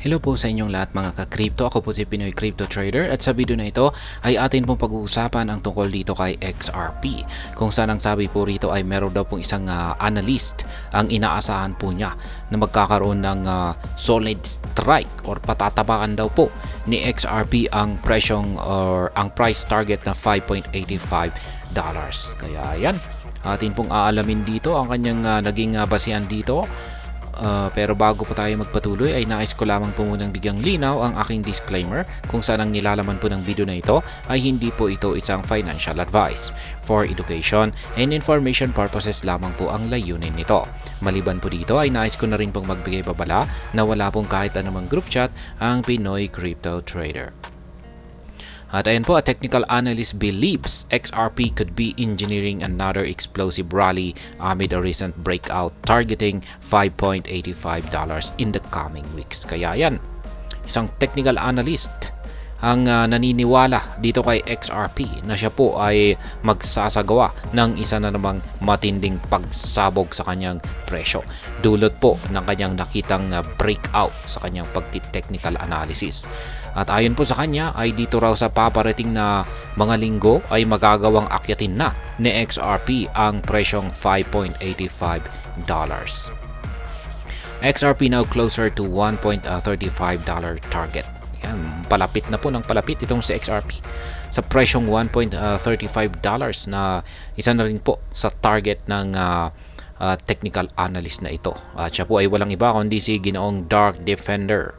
Hello po sa inyong lahat mga ka-crypto. Ako po si Pinoy Crypto Trader at sa video na ito ay atin pong pag-uusapan ang tungkol dito kay XRP. Kung saan ang sabi po rito ay meron daw pong isang analyst ang inaasahan po niya na magkakaroon ng solid strike or patatabakan daw po ni XRP ang presyong or ang price target na $5.85. Kaya yan, atin pong aalamin dito ang kanyang naging basihan dito. Pero bago pa tayo magpatuloy ay nais ko lamang po munang bigyang linaw ang aking disclaimer kung saan ang nilalaman po ng video na ito ay hindi po ito isang financial advice. For education and information purposes lamang po ang layunin nito. Maliban po dito ay nais ko na rin pong magbigay babala na wala pong kahit anumang group chat ang Pinoy Crypto Trader. At ayan po, a technical analyst believes XRP could be engineering another explosive rally amid a recent breakout targeting $5.85 in the coming weeks. Kaya yan, isang technical analyst ang naniniwala dito kay XRP na siya po ay magsasagawa ng isa na namang matinding pagsabog sa kanyang presyo. Dulot po ng kanyang nakitang breakout sa kanyang pagti-technical analysis. At ayon po sa kanya ay dito raw sa paparating na mga linggo ay magagawang akyatin na ni XRP ang presyong $5.85. XRP now closer to $1.35 target. Yan, palapit na po ng palapit itong si XRP sa presyong $1.35 na isa na rin po sa target ng technical analyst na ito. At siya po ay walang iba kundi si Ginoong Dark Defender.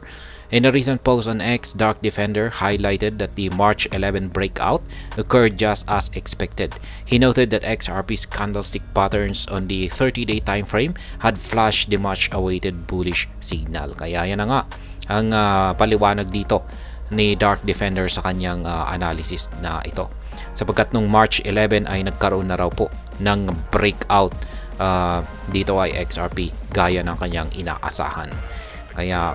In a recent post on X, Dark Defender highlighted that the March 11 breakout occurred just as expected. He noted that XRP's candlestick patterns on the 30-day time frame had flashed the much-awaited bullish signal. Kaya yan na nga ang paliwanag dito ni Dark Defender sa kanyang analysis na ito. Sapagkat nung March 11 ay nagkaroon na raw po ng breakout dito ay XRP gaya ng kanyang inaasahan. Kaya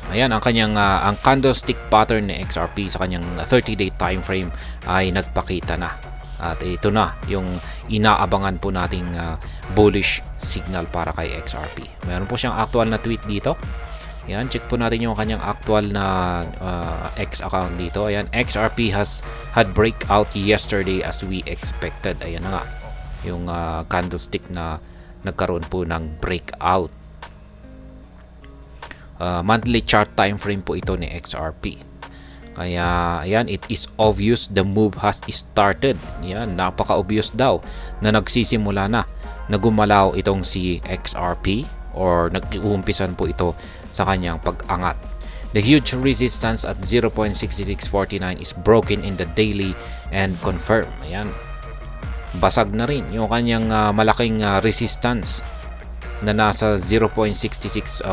ayan ang kanyang ang candlestick pattern ni XRP sa kanyang 30-day time frame ay nagpakita na. At ito na yung inaabangan po nating bullish signal para kay XRP. Meron po siyang actual na tweet dito. Ayan, check po natin yung kanyang actual na X account dito. Ayan, XRP had breakout yesterday as we expected. Ayan na nga yung candlestick na nagkaroon po ng breakout. Monthly chart time frame po ito ni XRP. Kaya ayan, it is obvious the move has started. Ayan, napaka-obvious daw na nagsisimula na gumalaw itong si XRP or nag-uumpisan po ito sa kanyang pag-angat. The huge resistance at 0.6649 is broken in the daily and confirm. Ayan, basag na rin yung kanyang malaking resistance na nasa 0.6649.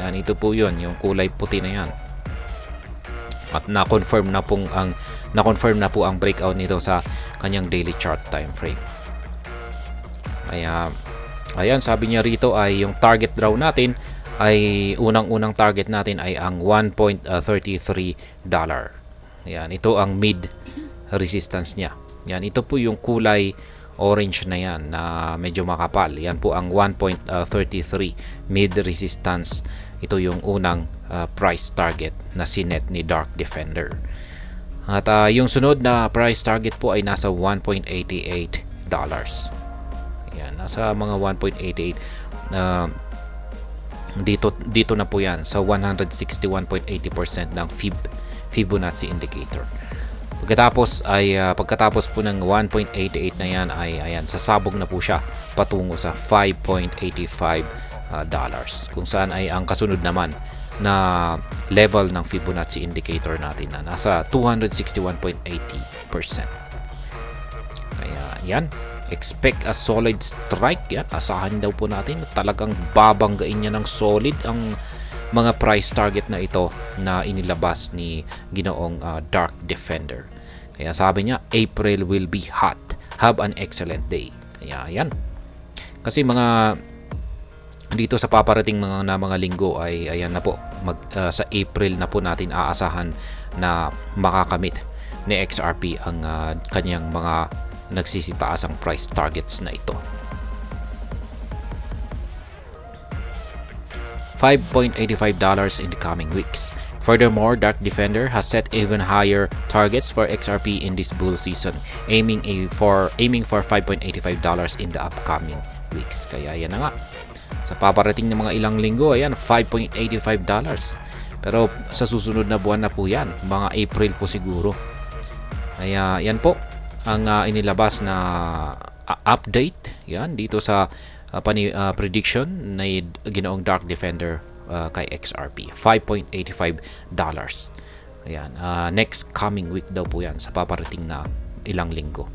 Yan, ito po yun, yung kulay puti na yan. At na-confirm na po ang breakout nito sa kanyang daily chart time frame. Kaya ayan, sabi niya rito ay yung target draw natin ay unang-unang target natin ay ang $1.33. Yan, ito ang mid resistance niya. Yan, ito po yung kulay orange na yan na medyo makapal. Yan po ang 1.33 mid resistance. Ito yung unang price target na sinet ni Dark Defender. At yung sunod na price target po ay nasa $1.88. Yan, nasa mga 1.88 dito na po yan sa 161.80% ng Fibonacci indicator. Pagkatapos po ng 1.88 na yan ay ayan, sasabog na po siya patungo sa $5.85 kung saan ay ang kasunod naman na level ng Fibonacci indicator natin na nasa 261.80%. Kaya yan, expect a solid strike yan. Asahan daw po natin talagang babanggain niya ng solid ang mga price target na ito na inilabas ni Ginoong Dark Defender. Kaya sabi niya, April will be hot. Have an excellent day. Kaya yan. Kasi dito sa paparating mga linggo ay ayan na po sa April na po natin aasahan na makakamit ni XRP ang kanyang mga nagsisitaasang price targets na ito. $5.85 in the coming weeks. Furthermore, Dark Defender has set even higher targets for XRP in this bull season, aiming for $5.85 in the upcoming weeks. Kaya yan na nga. Sa paparating ng mga ilang linggo, ayan, $5.85. Pero sa susunod na buwan na po yan, mga April po siguro. Kaya yan po ang inilabas na update yan dito sa prediction na ginoong Dark Defender kay XRP. $5.85. Ayan, next coming week daw po yan sa paparating na ilang linggo.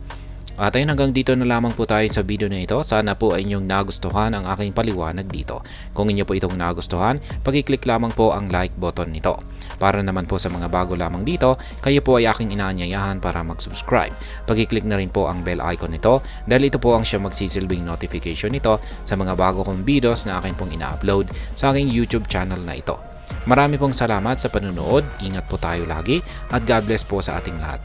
At ayun, hanggang dito na lamang po tayo sa video na ito. Sana po ay inyong nagustuhan ang aking paliwanag dito. Kung inyo po itong nagustuhan, pag-click lamang po ang like button nito. Para naman po sa mga bago lamang dito, kayo po ay aking inaanyayahan para mag-subscribe. Pag-click na rin po ang bell icon nito dahil ito po ang siya magsisilbing notification nito sa mga bago kong videos na akin pong ina-upload sa aking YouTube channel na ito. Marami pong salamat sa panunood, ingat po tayo lagi at God bless po sa ating lahat.